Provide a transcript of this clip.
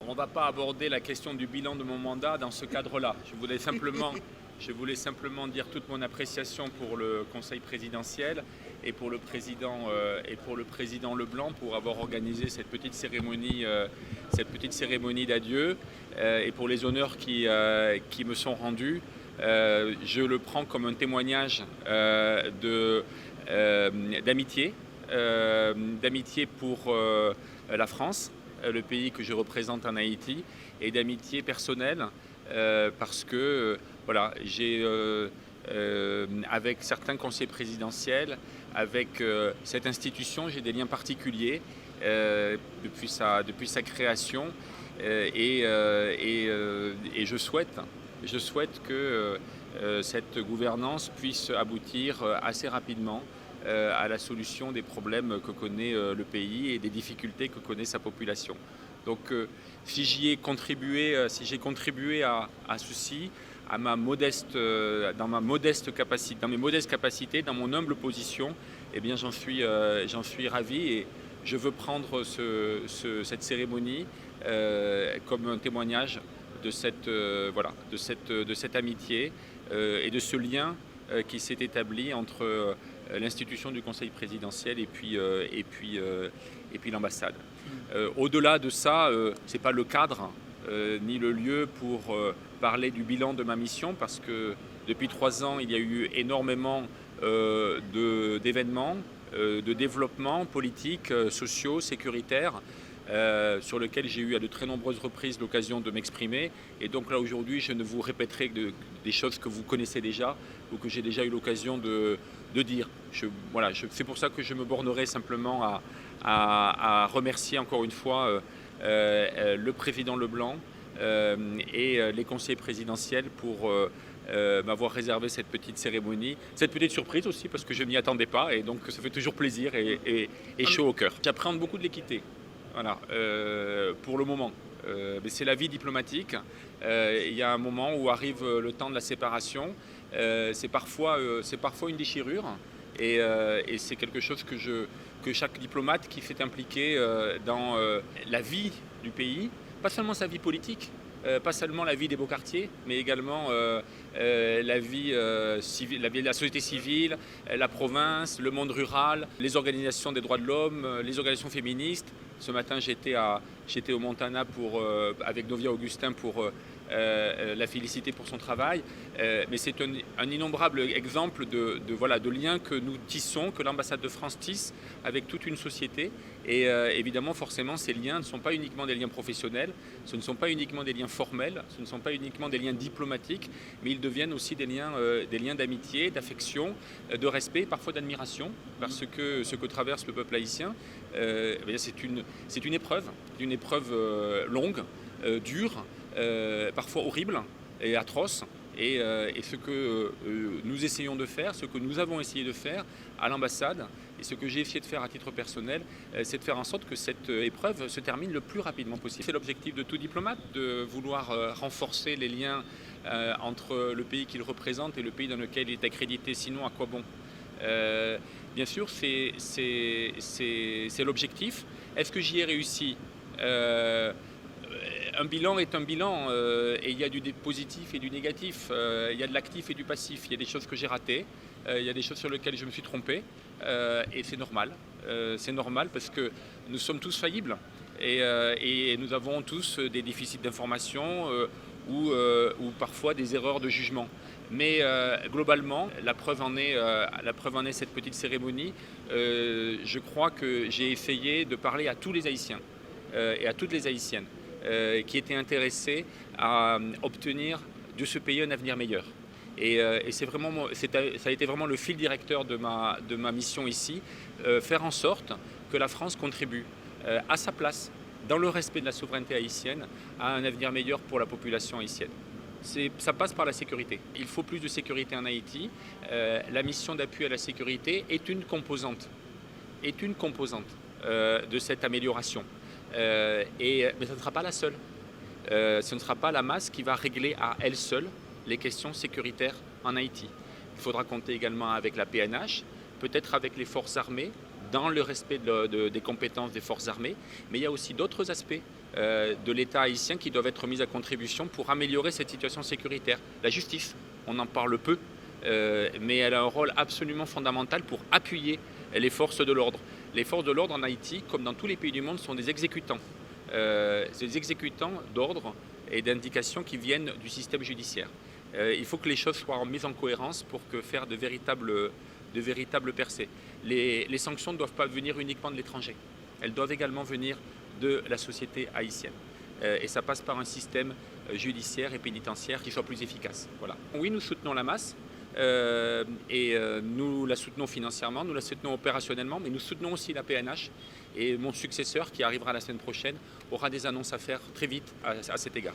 On ne va pas aborder la question du bilan de mon mandat dans ce cadre-là. Je voulais simplement dire toute mon appréciation pour le Conseil présidentiel et pour le président Leblanc pour avoir organisé cette petite cérémonie d'adieu et pour les honneurs qui me sont rendus. Je le prends comme un témoignage d'amitié pour la France, le pays que je représente en Haïti, et d'amitié personnelle parce que voilà, j'ai avec certains conseillers présidentiels, avec cette institution, j'ai des liens particuliers depuis sa création et je souhaite que cette gouvernance puisse aboutir assez rapidement à la solution des problèmes que connaît le pays et des difficultés que connaît sa population. Donc si j'ai contribué à ceci, dans mes modestes capacités, dans mon humble position, eh bien j'en suis ravi et je veux prendre cette cérémonie comme un témoignage de cette amitié et de ce lien qui s'est établi entre l'institution du Conseil présidentiel et puis l'ambassade. Au-delà de ça, ce n'est pas le cadre ni le lieu pour parler du bilan de ma mission parce que depuis 3 ans, il y a eu énormément d'événements, de développements politiques, sociaux, sécuritaires, sur lesquels j'ai eu à de très nombreuses reprises l'occasion de m'exprimer. Et donc là aujourd'hui, je ne vous répéterai que des choses que vous connaissez déjà ou que j'ai déjà eu l'occasion de dire. C'est pour ça que je me bornerai simplement à remercier encore une fois le président Leblanc et les conseillers présidentiels pour m'avoir réservé cette petite cérémonie, cette petite surprise aussi parce que je m'y attendais pas et donc ça fait toujours plaisir et chaud au cœur. J'appréhende beaucoup de l'équité. Voilà, pour le moment. Mais c'est la vie diplomatique. Il y a un moment où arrive le temps de la séparation. C'est parfois une déchirure. Et c'est quelque chose que chaque diplomate qui s'est impliqué dans la vie du pays, pas seulement sa vie politique, pas seulement la vie des beaux quartiers, mais également la vie civile, la société civile, la province, le monde rural, les organisations des droits de l'homme, les organisations féministes. Ce matin, j'étais au Montana avec Novia Augustin pour la féliciter pour son travail. Mais c'est un innombrable exemple de liens que nous tissons, que l'ambassade de France tisse avec toute une société. Et évidemment, forcément, ces liens ne sont pas uniquement des liens professionnels, ce ne sont pas uniquement des liens formels, ce ne sont pas uniquement des liens diplomatiques, mais ils deviennent aussi des liens d'amitié, d'affection, de respect, parfois d'admiration, parce que ce que traverse le peuple haïtien, c'est une épreuve longue, dure, parfois horrible et atroce. Et ce que nous essayons de faire, ce que nous avons essayé de faire à l'ambassade, et ce que j'ai essayé de faire à titre personnel, c'est de faire en sorte que cette épreuve se termine le plus rapidement possible. C'est l'objectif de tout diplomate, de vouloir renforcer les liens entre le pays qu'il représente et le pays dans lequel il est accrédité. Sinon, à quoi bon ? Bien sûr, c'est l'objectif. Est-ce que j'y ai réussi ? Un bilan est un bilan et il y a du positif et du négatif, il y a de l'actif et du passif, il y a des choses que j'ai ratées, il y a des choses sur lesquelles je me suis trompé et c'est normal. C'est normal parce que nous sommes tous faillibles et nous avons tous des déficits d'information ou parfois des erreurs de jugement. Mais globalement, la preuve en est cette petite cérémonie. Je crois que j'ai essayé de parler à tous les Haïtiens et à toutes les Haïtiennes qui étaient intéressés à obtenir de ce pays un avenir meilleur. Et ça a été vraiment le fil directeur de ma mission ici, faire en sorte que la France contribue à sa place, dans le respect de la souveraineté haïtienne, à un avenir meilleur pour la population haïtienne. Ça passe par la sécurité. Il faut plus de sécurité en Haïti. La mission d'appui à la sécurité est une composante de cette amélioration. Mais ce ne sera pas la seule. Ce ne sera pas la masse qui va régler à elle seule les questions sécuritaires en Haïti. Il faudra compter également avec la PNH, peut-être avec les forces armées, dans le respect des compétences des forces armées, mais il y a aussi d'autres aspects de l'État haïtien qui doivent être mises à contribution pour améliorer cette situation sécuritaire. La justice, on en parle peu, mais elle a un rôle absolument fondamental pour appuyer les forces de l'ordre. Les forces de l'ordre en Haïti, comme dans tous les pays du monde, sont des exécutants. Des exécutants d'ordre et d'indications qui viennent du système judiciaire. Il faut que les choses soient mises en cohérence pour faire de véritables percées. Les sanctions ne doivent pas venir uniquement de l'étranger. Elles doivent également venir de la société haïtienne. Et ça passe par un système judiciaire et pénitentiaire qui soit plus efficace. Voilà. Oui, nous soutenons la masse. Nous la soutenons financièrement, nous la soutenons opérationnellement, mais nous soutenons aussi la PNH. Et mon successeur, qui arrivera la semaine prochaine, aura des annonces à faire très vite à cet égard.